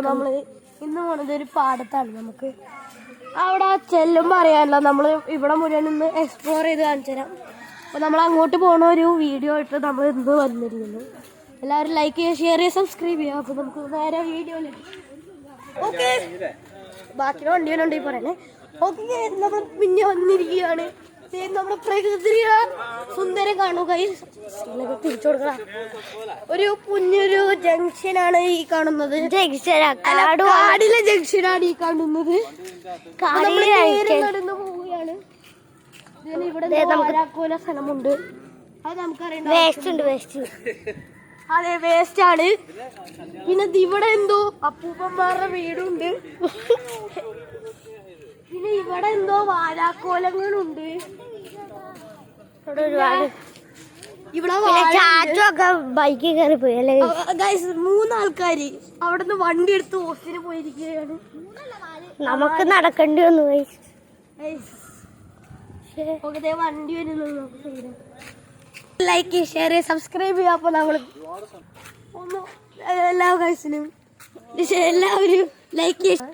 നമ്മള് ഇന്ന് പോണത് ഒരു പാടത്താണ്. നമുക്ക് അവിടെ ചെല്ലുമ്പോൾ അറിയാമല്ലോ, നമ്മൾ ഇവിടെ മുഴുവൻ ഇന്ന് എക്സ്പ്ലോർ ചെയ്ത് കാണിച്ചു തരാം. അപ്പോൾ നമ്മൾ അങ്ങോട്ട് പോണ ഒരു വീഡിയോ ആയിട്ട് നമ്മൾ ഇന്ന് വന്നിരിക്കുന്നു. എല്ലാവരും ലൈക്ക് ചെയ്യുക, ഷെയർ ചെയ്യുക, സബ്സ്ക്രൈബ് ചെയ്യുക. അപ്പോൾ നമുക്ക് നേരെ വീഡിയോയിൽ ഓക്കെ. ബാക്കി വണ്ടികളുണ്ട് ഈ പറയണേ. ഓക്കെ, നമ്മൾ പിന്നെ വന്നിരിക്കുകയാണ്. നമ്മുടെ പ്രകൃതിയുടെ സുന്ദരം കാണുക. തിരിച്ചു കൊടുക്കണം. ഒരു കുഞ്ഞൊരു ജംഗ്ഷനാണ് ഈ കാണുന്നത്. കാടിലെ ജംഗ്ഷനാണ് ഈ കാണുന്നത്. നടന്നു പോവുകയാണ്. ഇവിടെ വാരാക്കോല സ്ഥലമുണ്ട്. അത് നമുക്കറിയാം. അതെ, വേസ്റ്റ് ആണ്. പിന്നെ ഇവിടെ എന്തോ അപ്പൂപ്പന്മാരുടെ വീടുണ്ട്. പിന്നെ ഇവിടെ എന്തോ വാരാക്കോലങ്ങളുണ്ട്. ഇവിടെ ബൈക്കിൽ കയറി പോയി അല്ലേ ഗൈസ്. 3 ആൾക്കാര് അവിടുന്ന് വണ്ടി എടുത്ത് ഹോസ്റ്റലിൽ പോയിരിക്കുകയാണ്. നമുക്ക് നടക്കേണ്ടി വന്നു വണ്ടി വരുന്നു. ലൈക്ക്, ഷെയർ, സബ്സ്ക്രൈബ് ചെയ്യുക. അപ്പൊ നമ്മള് എല്ലാ ഗൈസിനും എല്ലാവരും ലൈക്ക് ചെയ്യുക.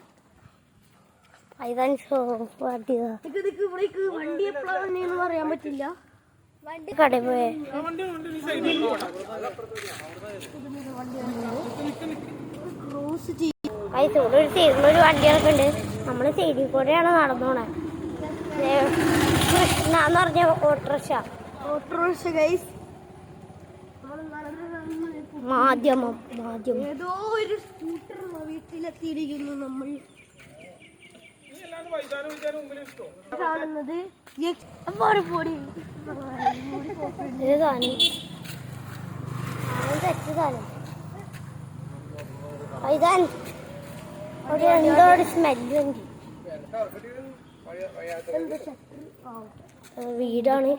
വണ്ടി എപ്പോഴാണെന്ന് പറയാൻ പറ്റില്ല. കടയിൽ പോയേ ഒരു സൈഡിലൊരു വണ്ടികളൊക്കെ ഉണ്ട്. നമ്മള് സൈഡിൽ കൂടെയാണ് നടന്നോണേ. കൃഷ്ണ എന്ന് പറഞ്ഞ ഓട്ടോറിക്ഷ ഗൈസ്. മാധ്യമം ഏതോ ഒരു സ്കൂട്ടർ വീട്ടിലെത്തിയിരിക്കുന്നു. നമ്മൾ കാണുന്നത് എന്തോ ഒരു സ്മെല്ല് വീടാണ്.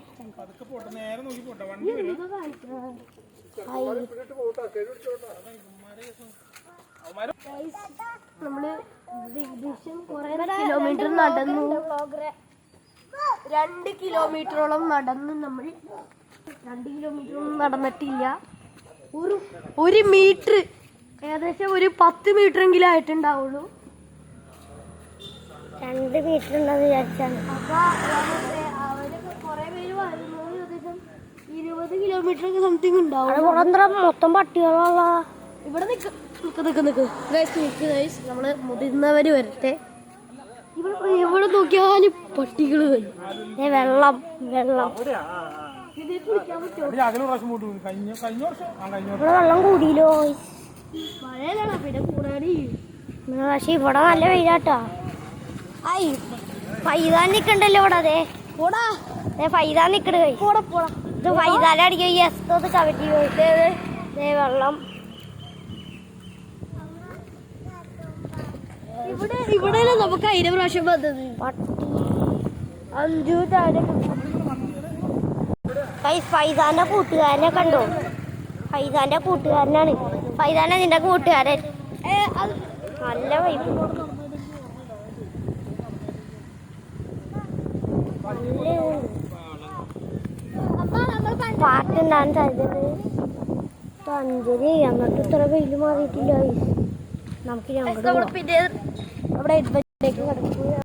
നമ്മള് കിലോമീറ്റർ നടന്നു. 2 കിലോമീറ്ററോളം നടന്നു. നമ്മൾ 2 കിലോമീറ്ററൊന്നും നടന്നിട്ടില്ല. ഒരു മീറ്റർ, ഏകദേശം ഒരു 10 മീറ്റർ എങ്കിലും ആയിട്ടുണ്ടാവുള്ളൂ. 2 മീറ്റർ ഉണ്ടെന്ന് വിചാരിച്ചാണ്. അപ്പൊ അവര് കുറെ പേര് വരുന്നത് ഏകദേശം 20 കിലോമീറ്റർ ഒക്കെ സംതിങ് ഉണ്ടാവും. മൊത്തം പട്ടികളുള്ള ഇവിടെ നിക്ക്. നമ്മള് മുതിർന്നവര് വരട്ടെ. ഇവിടെ നോക്കിയാലും പട്ടികൾ വരും. വെള്ളം ഇവിടെ വെള്ളം കൂടിയില്ലോ. മഴയിലാണ് പിന്നെ കൂടാടി. പക്ഷെ ഇവിടെ നല്ല വെയിലാട്ടാ. പൈതാൻ നിക്കണ്ടല്ലോ ഇവിടെ. അതെ പോടാ, പൈതാൻ നിക്കട്. ഇത് പൈതാലെ അടിക്കുക. എസ്തോത്ത് ചവിട്ടി പോയിട്ട് വെള്ളം. ഇവിടെ നമുക്ക് 1000 പ്രാവശ്യം വന്നത്. ഫൈസാന്റെ കൂട്ടുകാരനെ കണ്ടോ? ഫൈസാന്റെ കൂട്ടുകാരനാണ്. ഫൈസാന നിന്റെ കൂട്ടുകാരൻ. നല്ല വൈബ്. പാട്ടുണ്ടാകാൻ സാധ്യത. 5 എന്നിട്ട് ഇത്ര വെയിൽ മാറിയിട്ടില്ല. നമുക്ക് അവിടെ